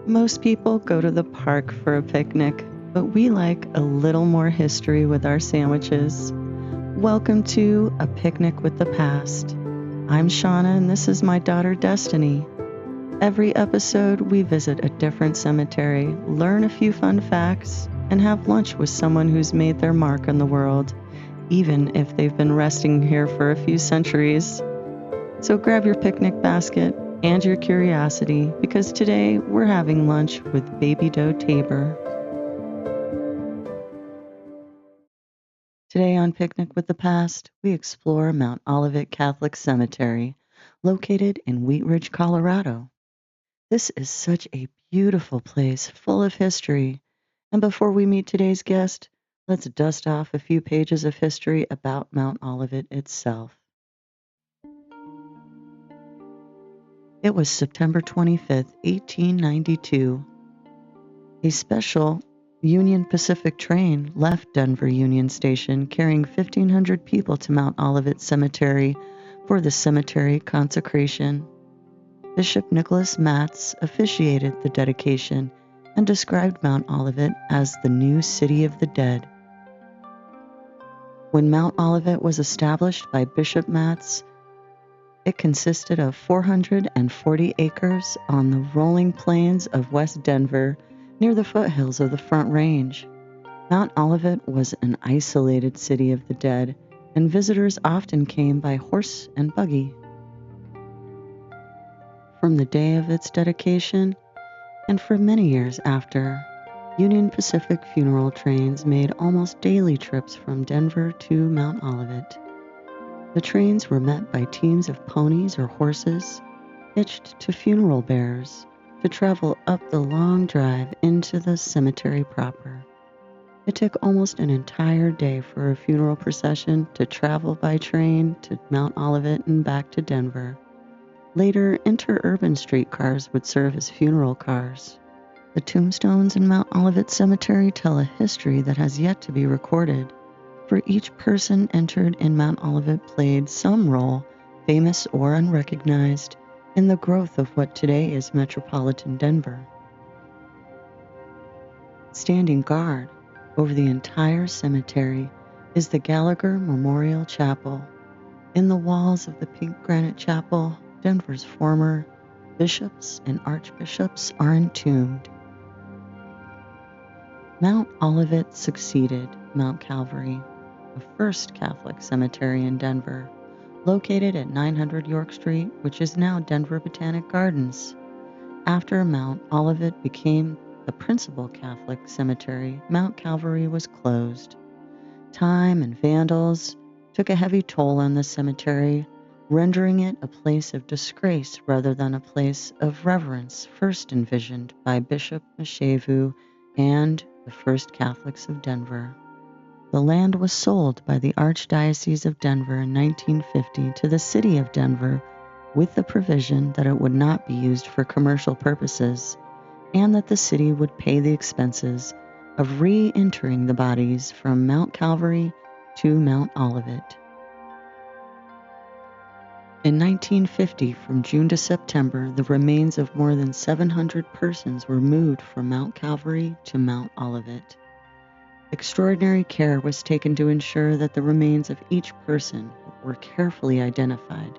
Most people go to the park for a picnic, but we like a little more history with our sandwiches. Welcome to A Picnic with the Past. I'm Shauna and this is my daughter Destiny. Every episode, we visit a different cemetery, learn a few fun facts, and have lunch with someone who's made their mark on the world, even if they've been resting here for a few centuries. So grab your picnic basket and your curiosity, because today we're having lunch with Baby Doe Tabor. Today on Picnic with the Past, we explore Mount Olivet Catholic Cemetery, located in Wheat Ridge, Colorado. This is such a beautiful place full of history. And before we meet today's guest, let's dust off a few pages of history about Mount Olivet itself. It was September 25th, 1892. A special Union Pacific train left Denver Union Station carrying 1,500 people to Mount Olivet Cemetery for the cemetery consecration. Bishop Nicholas Matz officiated the dedication and described Mount Olivet as the new city of the dead. When Mount Olivet was established by Bishop Matz, it consisted of 440 acres on the rolling plains of West Denver near the foothills of the Front Range. Mount Olivet was an isolated city of the dead, and visitors often came by horse and buggy. From the day of its dedication, and for many years after, Union Pacific funeral trains made almost daily trips from Denver to Mount Olivet. The trains were met by teams of ponies or horses hitched to funeral bearers to travel up the long drive into the cemetery proper. It took almost an entire day for a funeral procession to travel by train to Mount Olivet and back to Denver. Later, interurban streetcars would serve as funeral cars. The tombstones in Mount Olivet Cemetery tell a history that has yet to be recorded, for each person entered in Mount Olivet played some role, famous or unrecognized, in the growth of what today is metropolitan Denver. Standing guard over the entire cemetery is the Gallagher Memorial Chapel. In the walls of the pink granite chapel, Denver's former bishops and archbishops are entombed. Mount Olivet succeeded Mount Calvary, the first Catholic cemetery in Denver, located at 900 York Street, which is now Denver Botanic Gardens. After Mount Olivet became the principal Catholic cemetery, Mount Calvary was closed. Time and vandals took a heavy toll on the cemetery, rendering it a place of disgrace rather than a place of reverence first envisioned by Bishop Meshevu and the first Catholics of Denver. The land was sold by the Archdiocese of Denver in 1950 to the city of Denver with the provision that it would not be used for commercial purposes and that the city would pay the expenses of re-entering the bodies from Mount Calvary to Mount Olivet. In 1950, from June to September, the remains of more than 700 persons were moved from Mount Calvary to Mount Olivet. Extraordinary care was taken to ensure that the remains of each person were carefully identified,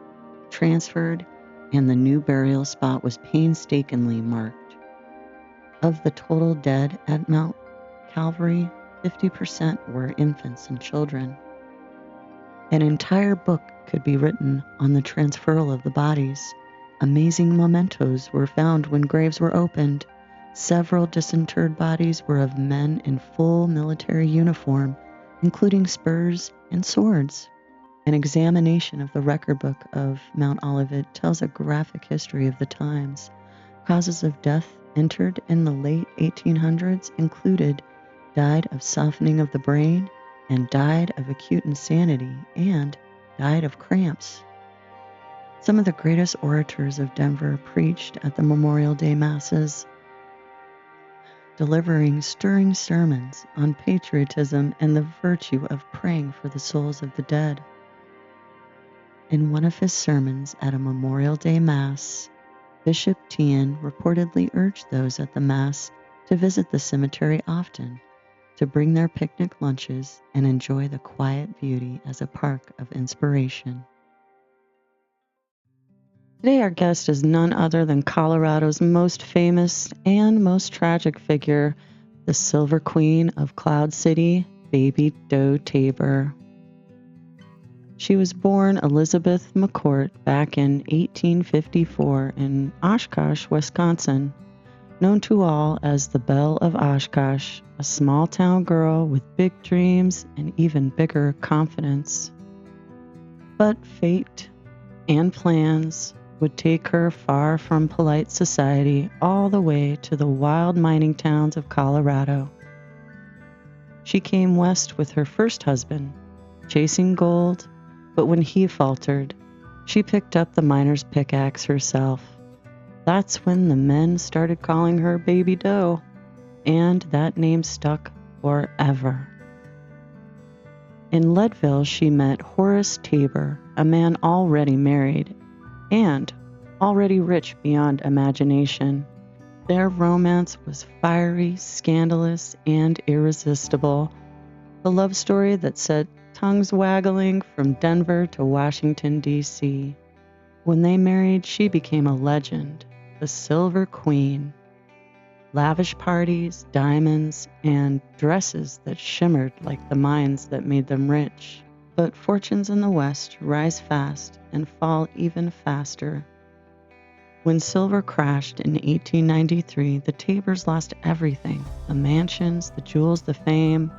transferred, and the new burial spot was painstakingly marked. Of the total dead at Mount Calvary, 50% were infants and children. An entire book could be written on the transferal of the bodies. Amazing mementos were found when graves were opened. Several disinterred bodies were of men in full military uniform, including spurs and swords. An examination of the record book of Mount Olivet tells a graphic history of the times. Causes of death entered in the late 1800s included died of softening of the brain and died of acute insanity and died of cramps. Some of the greatest orators of Denver preached at the Memorial Day Masses, delivering stirring sermons on patriotism and the virtue of praying for the souls of the dead. In one of his sermons at a Memorial Day Mass, Bishop Tian reportedly urged those at the Mass to visit the cemetery often, to bring their picnic lunches and enjoy the quiet beauty as a park of inspiration. Today our guest is none other than Colorado's most famous and most tragic figure, the Silver Queen of Cloud City, Baby Doe Tabor. She was born Elizabeth McCourt back in 1854 in Oshkosh, Wisconsin, known to all as the Belle of Oshkosh, a small-town girl with big dreams and even bigger confidence. But fate and plans would take her far from polite society all the way to the wild mining towns of Colorado. She came west with her first husband, chasing gold, but when he faltered, she picked up the miner's pickaxe herself. That's when the men started calling her Baby Doe, and that name stuck forever. In Leadville, she met Horace Tabor, a man already married and already rich beyond imagination. Their romance was fiery, scandalous, and irresistible. The love story that set tongues waggling from Denver to Washington, D.C. When they married, she became a legend, the Silver Queen. Lavish parties, diamonds, and dresses that shimmered like the mines that made them rich. But fortunes in the West rise fast and fall even faster. When silver crashed in 1893, the Tabors lost everything. The mansions, the jewels, the fame,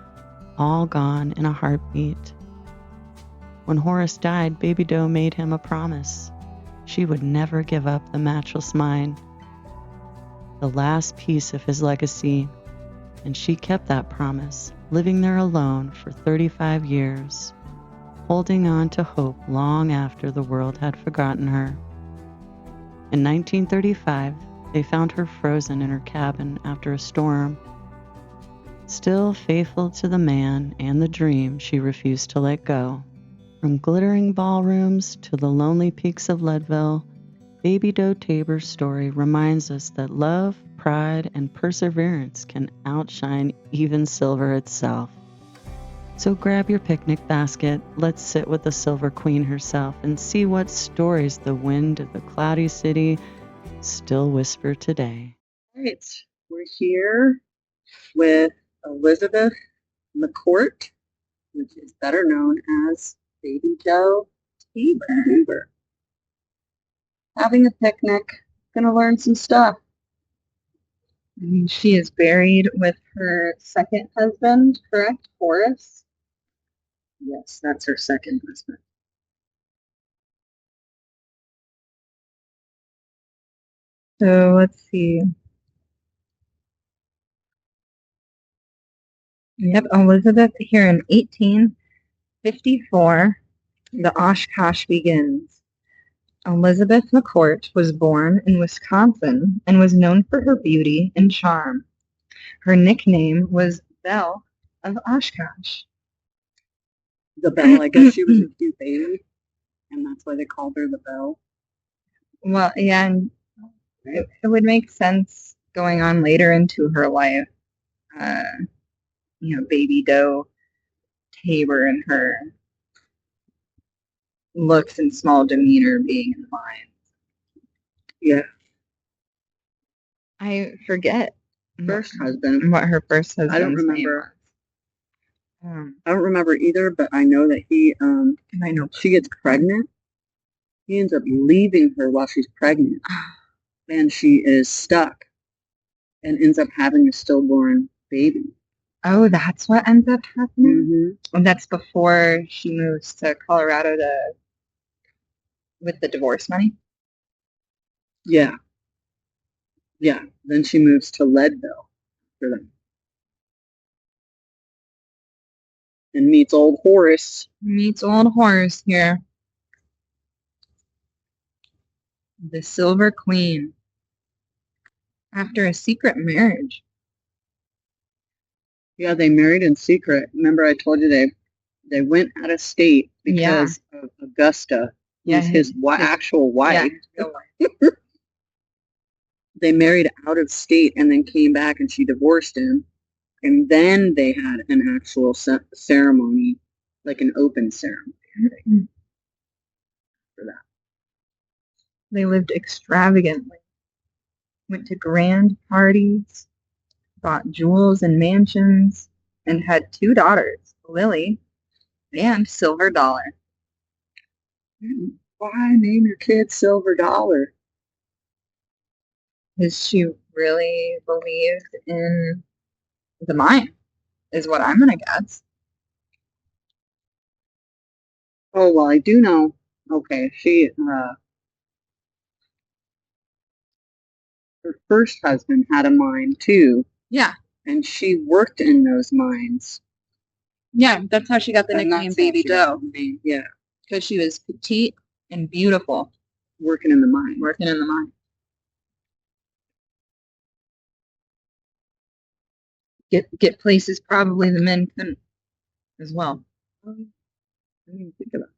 all gone in a heartbeat. When Horace died, Baby Doe made him a promise. She would never give up the matchless mine, the last piece of his legacy, and she kept that promise, living there alone for 35 years, holding on to hope long after the world had forgotten her. In 1935, they found her frozen in her cabin after a storm. Still faithful to the man and the dream she refused to let go. From glittering ballrooms to the lonely peaks of Leadville, Baby Doe Tabor's story reminds us that love, pride, and perseverance can outshine even silver itself. So grab your picnic basket, let's sit with the Silver Queen herself and see what stories the wind of the cloudy city still whisper today. All right, we're here with Elizabeth McCourt, which is better known as Baby Doe Tabor. Having a picnic, gonna learn some stuff. She is buried with her second husband, correct, Horace? Yes, that's her second husband. So let's see. Yep, Elizabeth here in 1854, the Oshkosh begins. Elizabeth McCourt was born in Wisconsin and was known for her beauty and charm. Her nickname was Belle of Oshkosh. The Belle, I guess she was a cute baby, and that's why they called her the Belle. Well, yeah, and it would make sense going on later into her life. Baby Doe Tabor and her looks and small demeanor being in line. Yeah. I forget what her first husband's I don't remember. I don't remember either, but I know that I know she gets pregnant. He ends up leaving her while she's pregnant, and she is stuck and ends up having a stillborn baby. Oh, that's what ends up happening? Mm-hmm. And that's before she moves to Colorado with the divorce money? Yeah. Yeah. Then she moves to Leadville for them. And meets old Horace. Meets old Horace here. The Silver Queen. After a secret marriage. Yeah, they married in secret. Remember I told you they went out of state because of Augusta, who's his actual wife. Yeah, they married out of state and then came back and she divorced him. And then they had an actual ceremony, like an open ceremony for that. They lived extravagantly, went to grand parties, bought jewels and mansions, and had 2 daughters, Lily and Silver Dollar. Why name your kid Silver Dollar? Because she really believed in the mine, is what I'm going to guess. Oh, well, I do know. Okay, her first husband had a mine too. Yeah. And she worked in those mines. Yeah, that's how she got the nickname Baby Doe. Yeah. Because she was petite and beautiful. Working in the mine. Working in the mine. Get places probably the men couldn't as well. I didn't even think of that.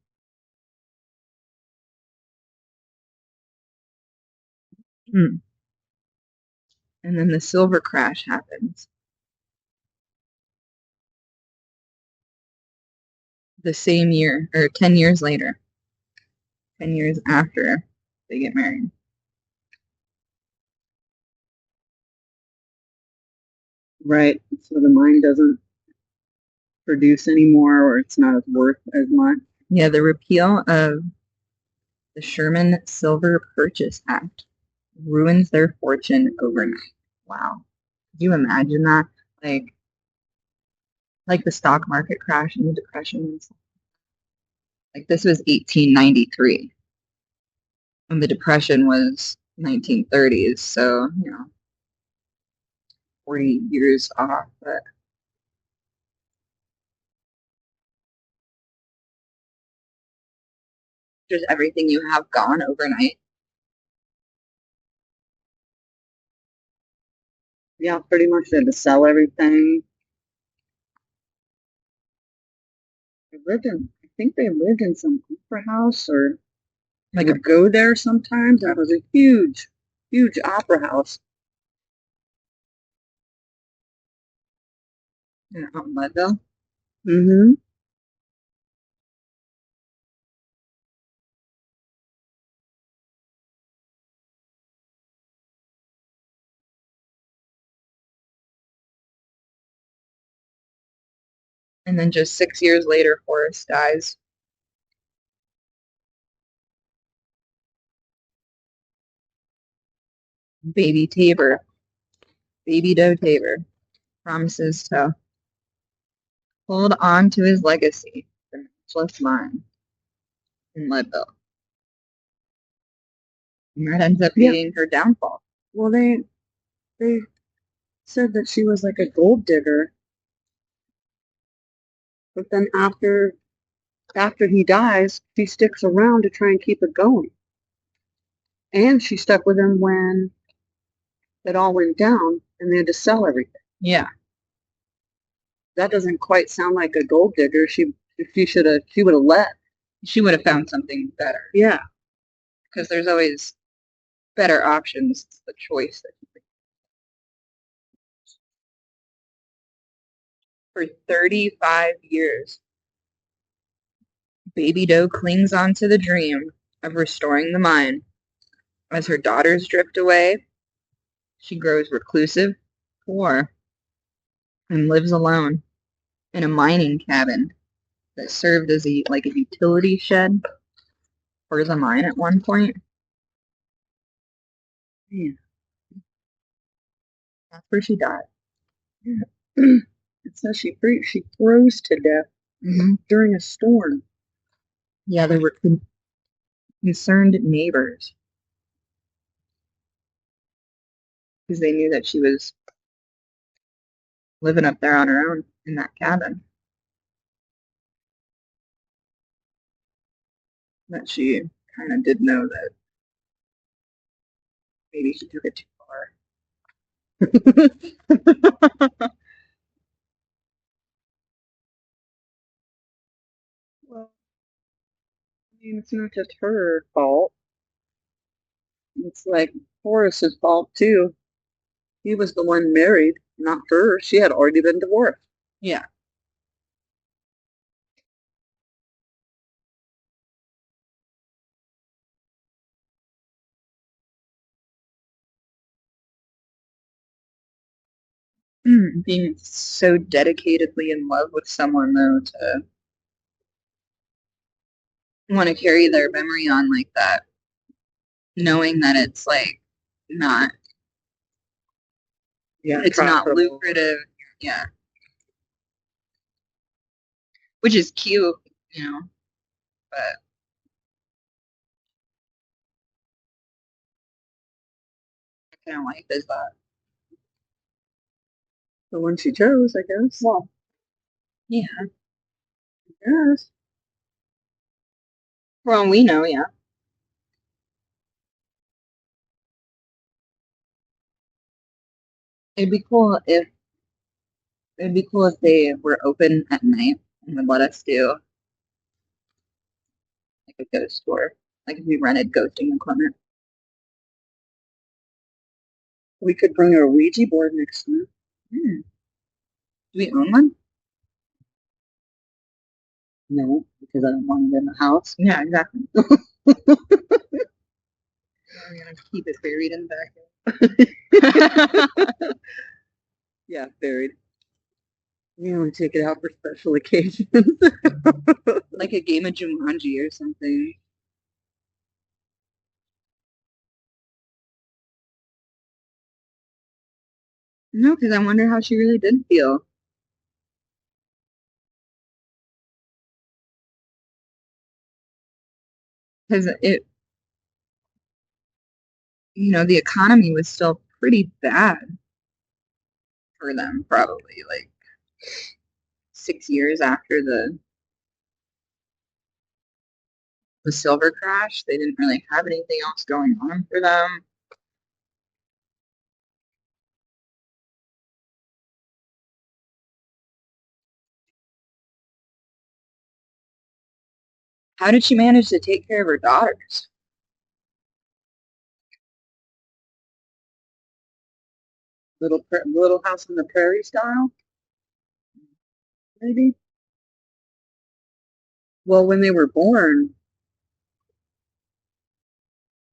And then the silver crash happens. The same year, or 10 years later. 10 years after they get married. Right. So the mine doesn't produce anymore, or it's not as worth as much. Yeah, the repeal of the Sherman Silver Purchase Act ruins their fortune overnight. Wow. Could you imagine that? Like the stock market crash and the depression and stuff. Like this was 1893. And the depression was 1930s, so 40 years off, but just everything you have gone overnight. Yeah, pretty much they had to sell everything. I think they lived in some opera house, or I would go there sometimes. That was a huge, huge opera house. In Leadville. Mm-hmm. And then just 6 years later, Horace dies. Baby Tabor, Baby Doe Tabor, promises to hold on to his legacy, the matchless mine in Leadville. And that ends up being her downfall. Well, they said that she was like a gold digger, but then after he dies, she sticks around to try and keep it going. And she stuck with him when it all went down and they had to sell everything. Yeah. That doesn't quite sound like a gold digger. She would have left. She would have found something better. Yeah. Because there's always better options. It's the choice that you make. For 35 years, Baby Doe clings on to the dream of restoring the mine. As her daughters drift away, she grows reclusive, poor, and lives alone in a mining cabin that served as a utility shed for the mine at one point. Yeah. That's where she died. Yeah. It says she froze to death during a storm. Yeah, there were concerned neighbors because they knew that she was living up there on her own in that cabin. That she kind of did know that maybe she took it too far. Well, I mean, it's not just her fault. It's like Horace's fault too. He was the one married, not her. She had already been divorced. Yeah. Being so dedicatedly in love with someone, though, to want to carry their memory on like that, knowing that it's like not, Yeah, it's not profitable. lucrative. Yeah. Which is cute, but I kind of like this thought. The one she chose, I guess. Well, yeah. Yes. For all we know, yeah. It'd be cool if they were open at night and would let us do like a ghost tour. Like if we rented ghosting equipment. We could bring our Ouija board next time. Do we own one? No, because I don't want it in the house. Yeah, exactly. We're gonna keep it buried in the backyard. Yeah, buried. We only take it out for special occasions. Like a game of Jumanji or something. No, because I wonder how she really did feel. Because the economy was still pretty bad for them, probably like 6 years after the silver crash. They didn't really have anything else going on for them. How did she manage to take care of her daughters? Little house on the prairie style, maybe. Well, when they were born,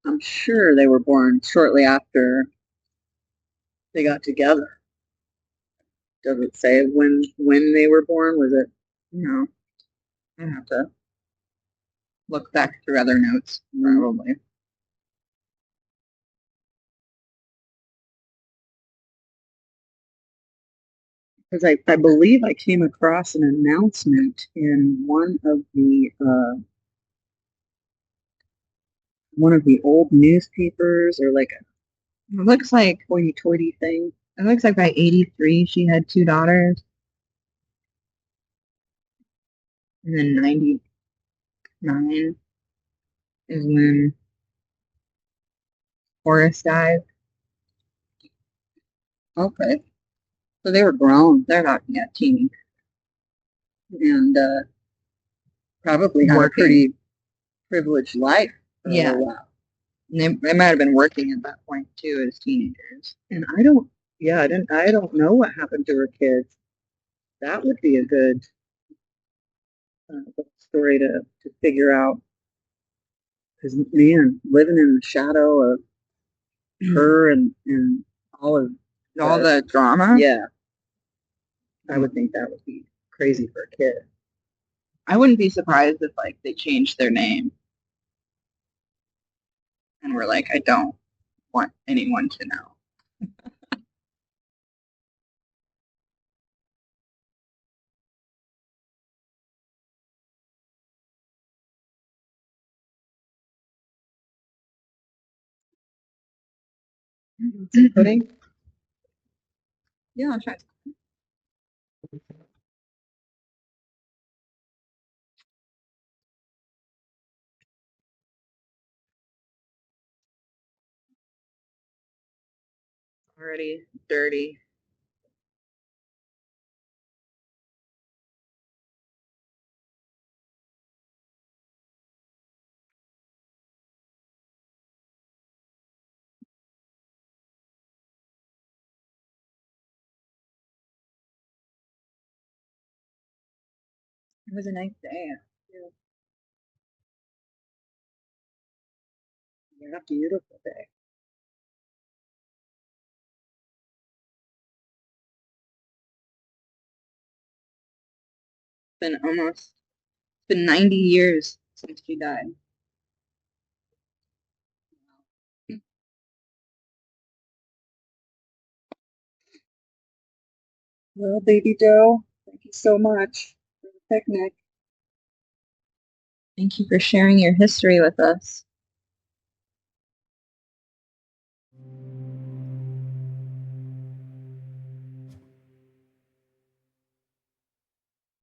I'm sure they were born shortly after they got together. Does it say when they were born? Was it? No, I have to look back through other notes, probably. Because I believe I came across an announcement in one of the old newspapers or like a It looks like hoity-toity thing. it looks like by 83 she had two daughters, and then 99 is when Horace died. Okay, so they were grown They're not yet teeny. and probably had a pretty privileged life for a Yeah. little while. They might have been working at that point too as teenagers. And I don't know what happened to her kids. That would be a good story to figure out. Because man, living in the shadow of her and all of All the drama. yeah, I would think that would be crazy for a kid. I wouldn't be surprised if like they changed their name and were like, I don't want anyone to know. Some pudding? Yeah, I'll try. Already dirty. It was a nice day. Yeah, beautiful day. It's been 90 years since she died. Well, Baby Doe, thank you so much for the picnic. Thank you for sharing your history with us.